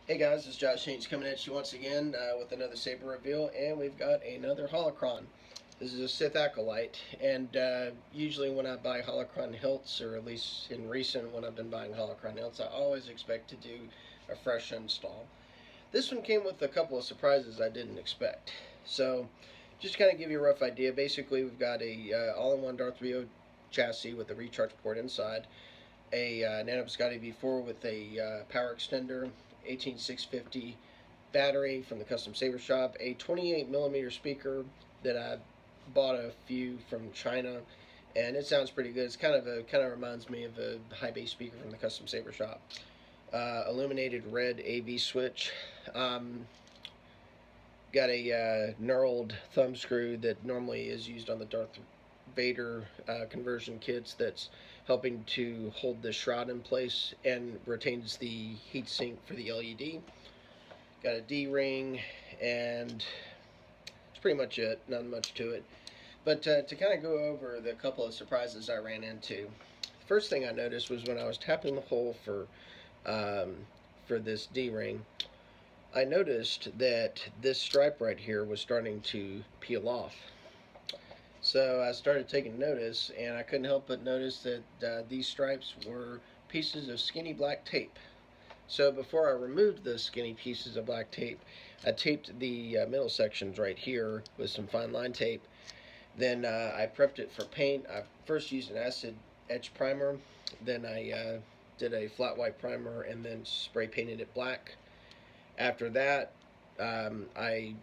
Hey guys, it's Josh Haynes coming at you once again with another saber reveal, and we've got another Holocron. This is a Sith Acolyte, and usually when I buy Holocron hilts, or at least in recent when I've been buying Holocron hilts, I always expect to do a fresh install. This one came with a couple of surprises I didn't expect. So, just to kind of give you a rough idea, basically we've got a all-in-one Darth chassis with a recharge port inside, a Nano Biscotte V4 with a power extender, 18650 battery from the custom saber shop, a 28mm speaker that I bought a few from China, and it sounds pretty good. It's kind of reminds me of a high bass speaker from the custom saber shop. Illuminated red AV switch. Got a knurled thumb screw that normally is used on the Darth Vader conversion kits that's helping to hold the shroud in place and retains the heat sink for the LED. Got a D-ring, and that's pretty much it. Not much to it. But to kind of go over the couple of surprises I ran into, the first thing I noticed was when I was tapping the hole for this D-ring, I noticed that this stripe right here was starting to peel off. So I started taking notice, and I couldn't help but notice that these stripes were pieces of skinny black tape. So before I removed the skinny pieces of black tape, I taped the middle sections right here with some fine line tape. Then I prepped it for paint. I first used an acid etch primer, then I did a flat white primer, and then spray painted it black. After that, I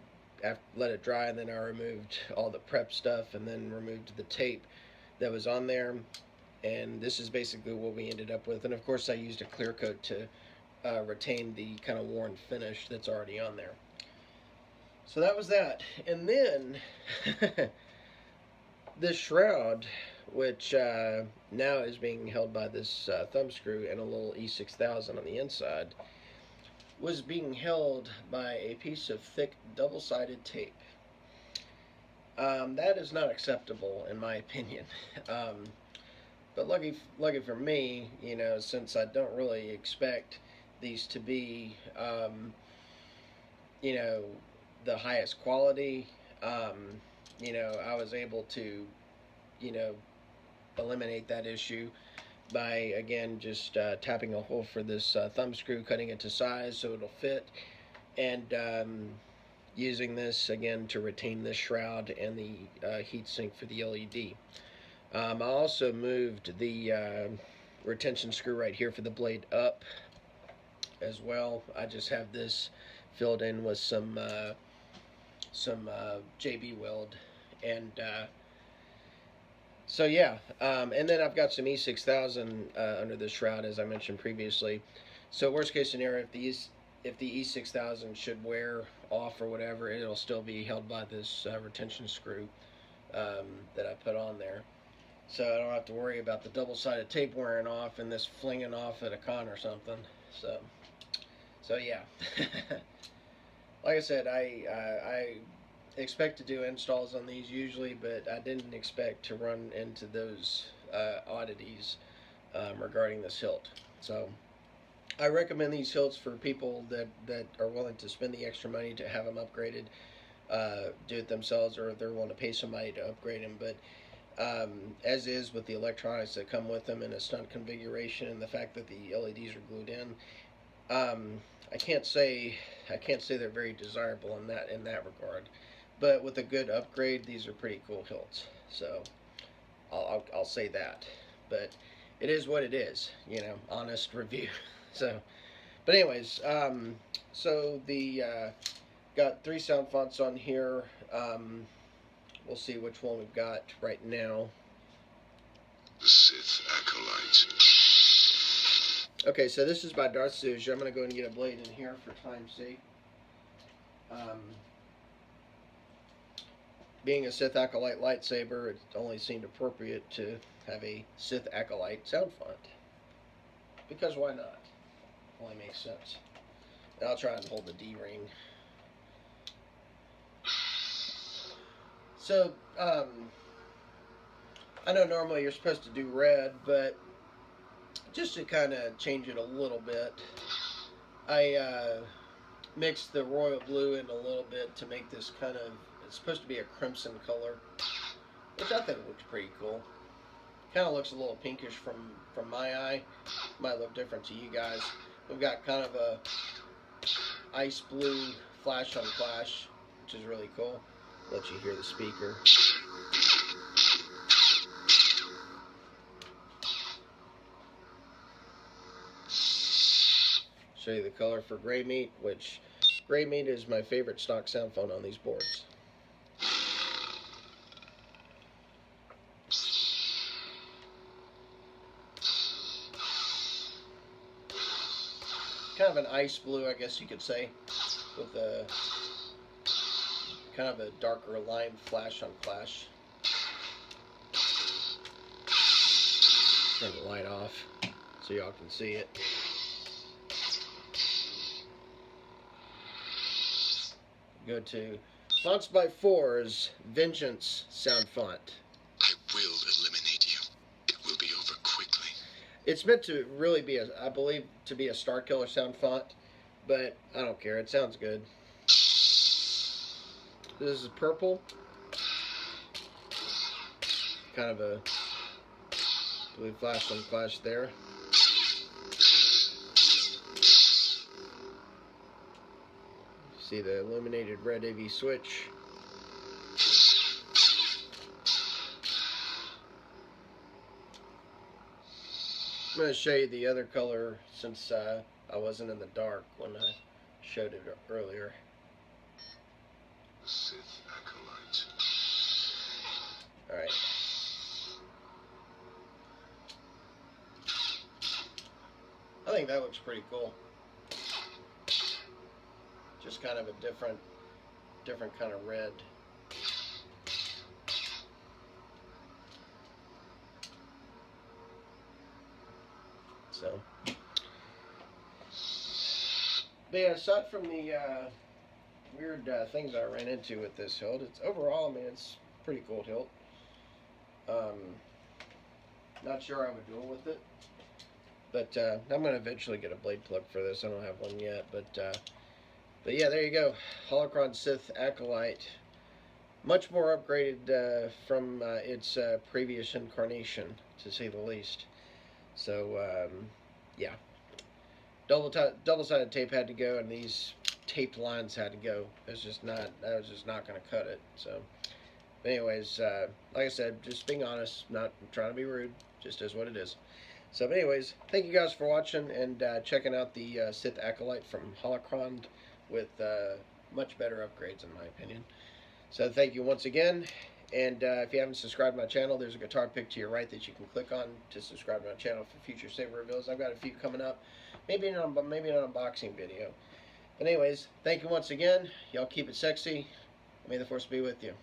let it dry, and then I removed all the prep stuff and then removed the tape that was on there, and this is basically what we ended up with. And of course I used a clear coat to retain the kind of worn finish that's already on there. So that was that. And then this shroud, which now is being held by this thumb screw and a little E6000 on the inside, was being held by a piece of thick double-sided tape. That is not acceptable in my opinion. But lucky for me, you know, since I don't really expect these to be, you know, the highest quality, you know, I was able to, you know, eliminate that issue by, again, just tapping a hole for this thumb screw, cutting it to size so it'll fit, and using this again to retain this shroud and the heat sink for the LED. I also moved the retention screw right here for the blade up as well. I just have this filled in with some JB weld, and so yeah, and then I've got some E6000 under the shroud, as I mentioned previously. So worst case scenario, if the E6000 should wear off or whatever, it'll still be held by this retention screw that I put on there. So I don't have to worry about the double-sided tape wearing off and this flinging off at a con or something. So yeah. Like I said, I expect to do installs on these usually, but I didn't expect to run into those oddities regarding this hilt. So I recommend these hilts for people that are willing to spend the extra money to have them upgraded, do it themselves, or if they're willing to pay somebody to upgrade them. But as is with the electronics that come with them in a stunt configuration, and the fact that the LEDs are glued in, I can't say they're very desirable in that regard. But with a good upgrade, these are pretty cool hilts. So I'll say that. But it is what it is, you know, honest review. So, but anyways, so the got 3 Soundfonts on here. We'll see which one we've got right now. The Sith Acolyte. Okay, so this is by Darth Xusia. I'm going to go and get a blade in here for time's sake. Being a Sith Acolyte Lightsaber, it only seemed appropriate to have a Sith Acolyte sound font. Because why not? Only makes sense. And I'll try and hold the D-ring. So, I know normally you're supposed to do red, but just to kind of change it a little bit, I mixed the royal blue in a little bit to make this kind of, it's supposed to be a crimson color, which I think looks pretty cool. Kind of looks a little pinkish from my eye. Might look different to you guys. We've got kind of a ice blue flash on flash, which is really cool. Let you hear the speaker. Show you the color for gray meat, which gray meat is my favorite stock Soundfont on these boards. Kind of an ice blue, I guess you could say, with a kind of a darker lime flash on flash. Turn the light off so y'all can see it. Go to Fonts by Fourzze Vengeance Soundfont. I will eliminate you. It will be over quickly. It's meant to really be, I believe, to be a Star Killer Soundfont, but I don't care. It sounds good. This is purple. Kind of a blue flash on flash there. See the illuminated red AV switch. I'm going to show you the other color since I wasn't in the dark when I showed it earlier. Sith Acolyte. Alright. I think that looks pretty cool. Just kind of a different kind of red. So, but yeah, aside from the weird things I ran into with this hilt, it's overall, I mean, it's a pretty cool hilt. Not sure I would duel with it, but I'm gonna eventually get a blade plug for this. I don't have one yet, but yeah, there you go, Holocron Sith Acolyte, much more upgraded from its previous incarnation, to say the least. So yeah, double-sided tape had to go, and these taped lines had to go. I was just not going to cut it. So, but anyways, like I said, just being honest, not trying to be rude, just is what it is. So, but anyways, thank you guys for watching and checking out the Sith Acolyte from Holocron with much better upgrades, in my opinion. So, thank you once again. And if you haven't subscribed to my channel, there's a guitar pick to your right that you can click on to subscribe to my channel for future saber reveals. I've got a few coming up, maybe an unboxing video. But anyways, thank you once again. Y'all keep it sexy. May the Force be with you.